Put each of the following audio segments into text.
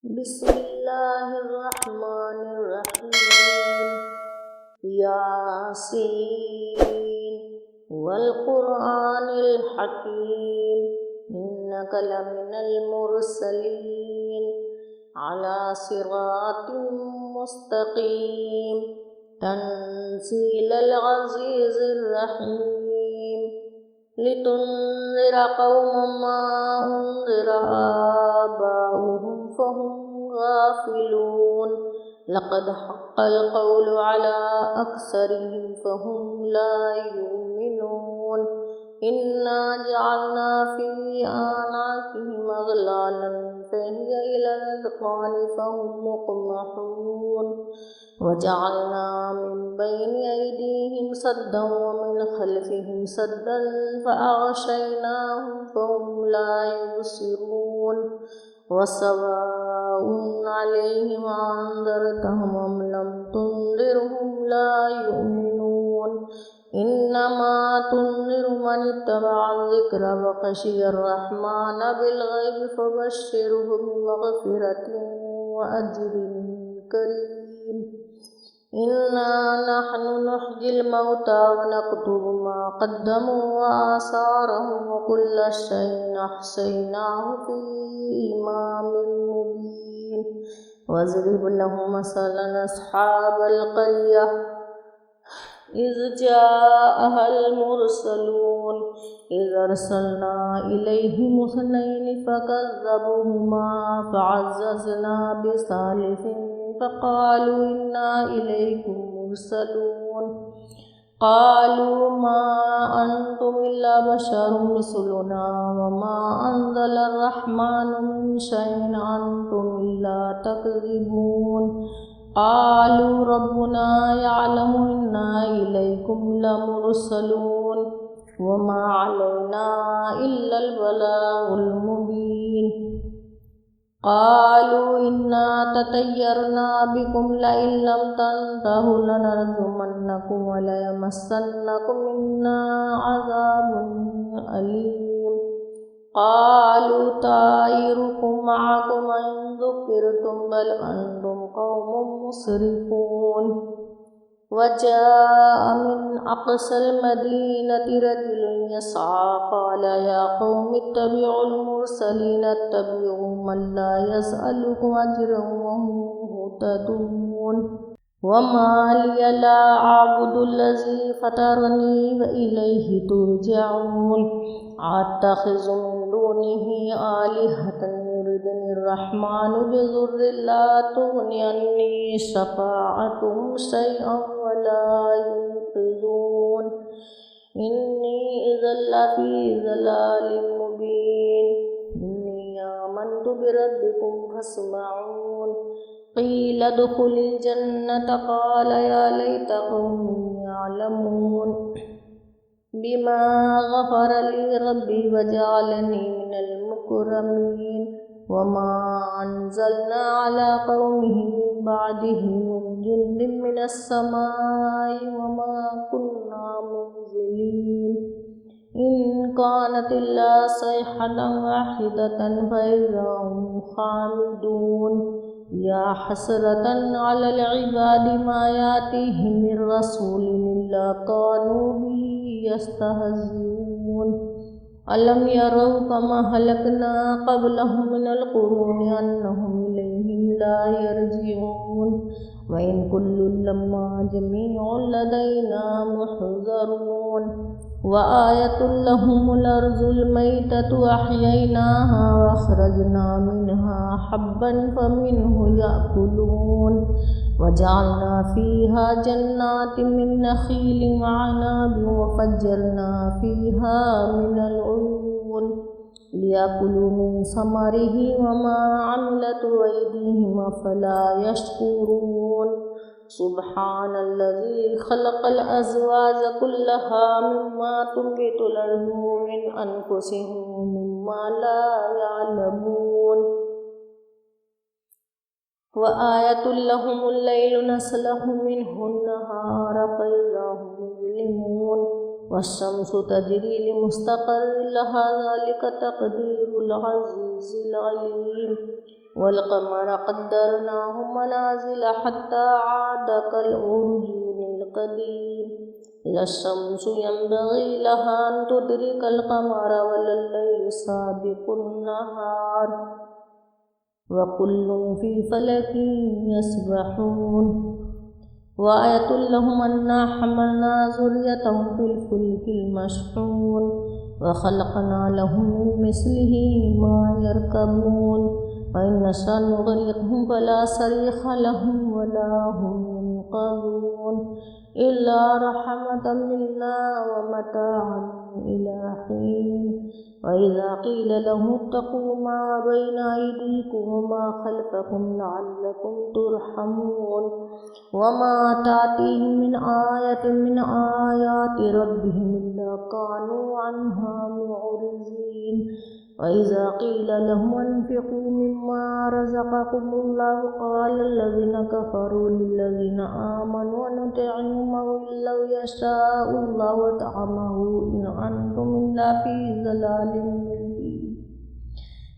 बिस्मिल्लाहिर्रहमानिर्रहीम। यासीन वल क़ुरआनिल हकीम इन्नका लमिनल मुरसलीन अला सिरातिम मुस्तक़ीम तंज़ीलल अज़ीज़िर रहीम लितुन्ज़िरा क़ौमम मा उन्ज़िरा आबाउहुम फ़हुम गाफ़िलून लक़द हक़्क़ल क़ौलु अला अक्सरिहिम फ़हुम ला युमिनून इन्ना जअलना फ़ी आनाक़िहिम अग़लालन फ़हिय इलल अज़क़ानि फ़हुम मुक़महून वजअलना मिन बैनि अयदीहिम सद्दन व मिन ख़ल्फ़िहिम सद्दन फ़अग़शयनाहुम फ़हुम ला युबसिरून वसवाउन अलैहिम अअन्ज़रतहुम अम लम तुन्ज़िरहुम ला युमिनून इन्नमा तुन्ज़िरु मन इत्तबअ ज़िक्र व ख़शियर रहमान बिलग़ैबि फ़बश्शिरहु बिमग़फ़िरतिन व अज्रिन करीम। इन्ना नहनु नुह्यिल मौता व नक्तुबु मा क़द्दमू व आसारहुम व कुल्ल शैइन अहसैनाहु फ़ी इमामिन मुबीन। वज़रिब लहुम मसलन अस्हाबल क़र्यह इज़ जाअहल मुरसलून इज़ अरसलना इलैहिम इस्नैनि फ़कज़्ज़बूहुमा फ़अज़्ज़ज़ना बिसालिसिन फ़क़ालू इन्ना इलैकुम मुरसलून क़ालू मा अंतुम इल्ला बशरुम मिस्लुना व मा अंज़लर रहमानु मिन शैइन अंतुम इल्ला तकज़िबून क़ालू रब्बुना यअलमु इन्ना इलैकुम लमुरसलून व मा अलैना इल्लल बलागुल मुबीन। क़ालू इन्ना ततय्यरना बिकुम लइन लम तंतहु लनरजुमन्नकुम व लयमस्सन्नकुम मिन्ना अज़ाबुन अलीम। क़ालू ताइरुकुम मअकुम इन ज़ुकिरतुम बल अंतुम क़ौमुम मुस्रिफून। वजाअ मिन अक़सल मदीनति रजुलुन यसअ क़ाल या क़ौमि इत्तबिउल मुरसलीन इत्तबिउ मन ला यसअलुकुम अज्रन व हुम मुहतदून। वमा लिय ला अअबुदुल्लज़ी फ़तरनी व इलैहि तुरजऊन अत्तख़िज़ु मिन दूनिहि आलिहतन युरिदुनिर रहमानु बिज़ुर्रिन ला तुग़नि अन्नी शफ़ाअतुहुम शैअन व ला युनक़िज़ून इन्नी इज़्ज़न लफ़ी ज़लालिम मुबीन। इन्नी आमन्तु बिरब्बिकुम फ़स्मऊन। क़ील उद्ख़ुलिल जन्नत क़ाल या लैत क़ौमी यअलमून बिमा ग़फ़र ली रब्बी वजअलनी मिनल मुकरमीन। वमा अंज़लना अला क़ौमिहि मिन बअदिहि मिन जुन्दिन मिनस समाइ वमा कुन्ना मुनज़िलीन। इन कानत इल्ला सयहतन वाहिदतन फ़इज़ा हुम ख़ामिदून। या हसरतन अलल इबादि मा यातीहिम मिर रसूलिन इल्ला कानू बिही यस्तहज़िऊन। अलम यरौ कमा हलकना क़ब्लहुम मिनल क़ुरूनि अन्नहुम इलैहिम ला यरजिऊन। व इन कुल्लुन लम्मा जमीउन लदैना मुहज़रून। व आयतुल लहुमुल अर्ज़ुल मैततु अह्यैनाहा व अख़रजना मिन्हा हब्बन फ़मिन्हु यअकुलून। वजअलना फ़ीहा जन्नातिन मिन नख़ीलिन व अअनाबिन व फ़ज्जरना फ़ीहा मिनल उयून लियकुलू मिन समरिही व मा अमिलतहु अयदीहिम अफ़ला यशकुरून। सुब्हानल्लज़ी ख़लक़ल अज़वाज कुल्लहा मिम्मा तुंबितुल अर्ज़ु व मिन अनफुसिहिम व मिम्मा ला यअलमून। व आयतुल लहुमुल लैलु नस्लखु मिन्हु अन्नहार फ़इज़ा हुम मुज़लिमून। वश्शम्सु तजरी लिमुस्तक़र्रिन लहा ज़ालिका तक़दीरुल अज़ीज़िल अलीम। والقمر قدرناه منازل حتى عاد كالعرجون القديم لا الشمس ينبغي لها أن تدرك القمر ولا الليل سابق النهار وكل في فلك يسبحون وآية لهم أنا حملنا ذريتهم في الفلك المشحون وخلقنا لهم من مثله ما يركبون وإن نشأ نغرقهم فلا صريخ لهم ولا هم ينقذون إلا رحمة منا ومتاعا إلى حين وإذا قيل لهم اتقوا ما بين أيديكم وما خلفكم لعلكم ترحمون وما تأتيهم من آية من آيات ربهم إلا كانوا عنها معرضين وإذا قيل لهم انفقوا مما رزقكم الله قال الذين كفروا للذين آمنوا نطعم من لو يشاء الله طعمه إن أنتم إلا في ضلال مبين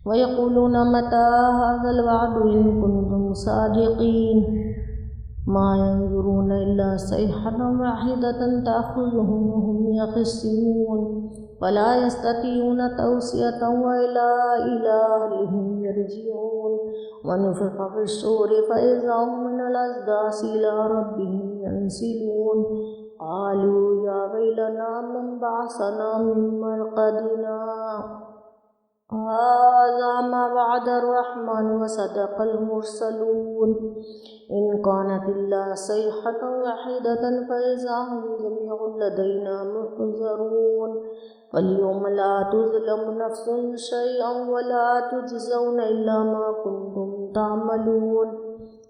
ويقولون متى هذا الوعد إن كنتم صادقين ما ينظرون إلا صيحة واحدة تأخذهم وهم يخصمون ولا يستطيعون توصية وإلى أهلهم يرجعون ونفخ في الصور فإذا هم من الأصداث إلى ربهم ينسلون قالوا يا ويلنا من بعثنا من مرقدنا هذا ما وعد الرحمن وصدق المرسلون إن كانت إلا صيحة واحدة فإذا هم جميع لدينا محضرون فاليوم لا تظلم نفس شيئا ولا تجزون إلا ما كنتم تعملون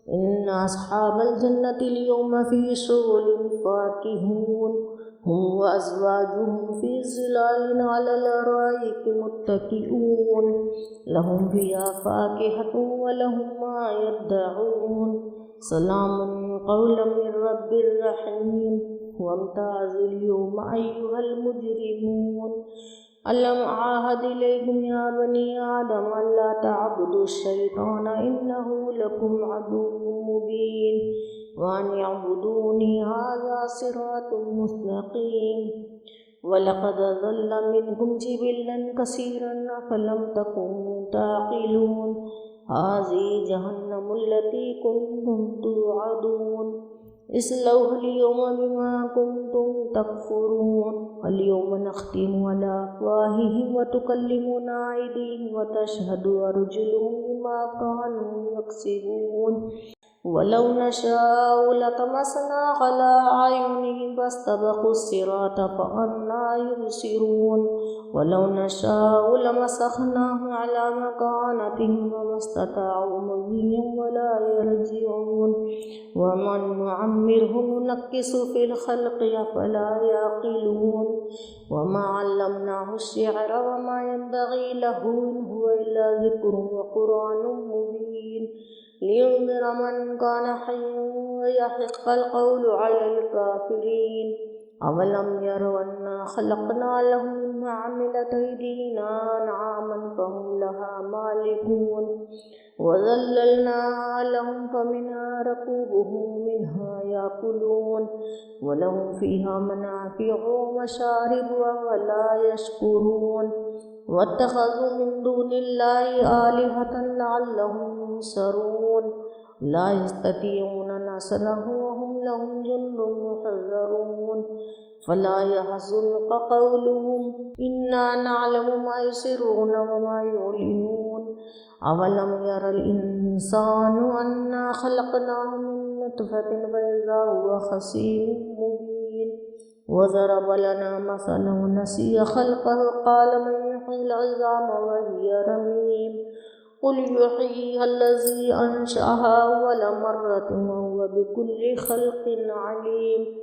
إن أصحاب الجنة اليوم في شغل فاكهون هم وأزواجهم في ظلال على الأرائك متكئون لهم فيها فاكهة ولهم ما يدعون سلام قولا من رب رحيم وامتازوا اليوم أيها المجرمون ألم أعهد إليكم يا بني آدم ألا تعبدوا الشيطان إنه لكم عدو مبين وأن يعبدوني هذا صراط مستقيم ولقد ضل منكم جبلا كثيرا أفلم تكونوا تعقلون هذه جهنم التي كنتم توعدون اصلوها اليوم بما كنتم تكفرون اليوم نختم على أفواههم وتكلمنا أيديهم وتشهد أرجلهم بما كانوا يكسبون ولو نشاء لطمسنا على أعينهم فاستبقوا الصراط فأنى يبصرون ولو نشاء لمسخناهم على مكانتهم وما استطاعوا مضيا ولا يرجعون ومن نعمره ننكس في الخلق أفلا يعقلون وما علمناه الشعر وما ينبغي له إن هو إلا ذكر وقرآن مبين لينذر من كان حيا ويحق القول على الكافرين أولم يروا أنا خلقنا لهم مما عملت أيدينا أنعاما فهم لها مالكون وذللناها لهم فمنها ركوبهم منها يأكلون ولهم فيها منافع ومشارب ولا يشكرون واتخذوا من دون الله آلهة لعلهم ينصرون لا يستطيعون نصرهم وهم لهم جند محذرون فلا يحزنك قولهم إنا نعلم ما يسرون وما يعلنون أولم ير الإنسان أنا خلقناه من نطفة فإذا هو خصيم مبين وضرب لنا مثلا ونسي خلقه قال من يحيي العظام وهي رميم قل يحييها الذي أنشأها أول مرة وهو بكل خلق عليم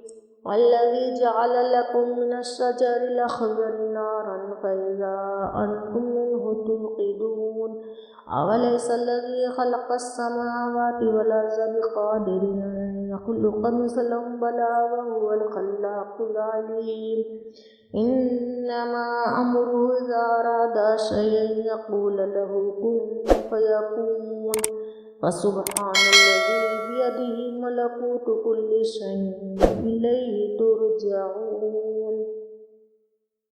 والذي جعل لكم من الشجر الأخضر نارا فإذا أنتم منه توقدون أوليس الذي خلق السماوات والأرض بقادر أن يخلق مثلهم بلى وهو الخلاق العليم إنما أمره إذا أراد شيئا يقول له كن فيكون فسبحان الذي بيده ملكوت كل شيء إليه ترجعون.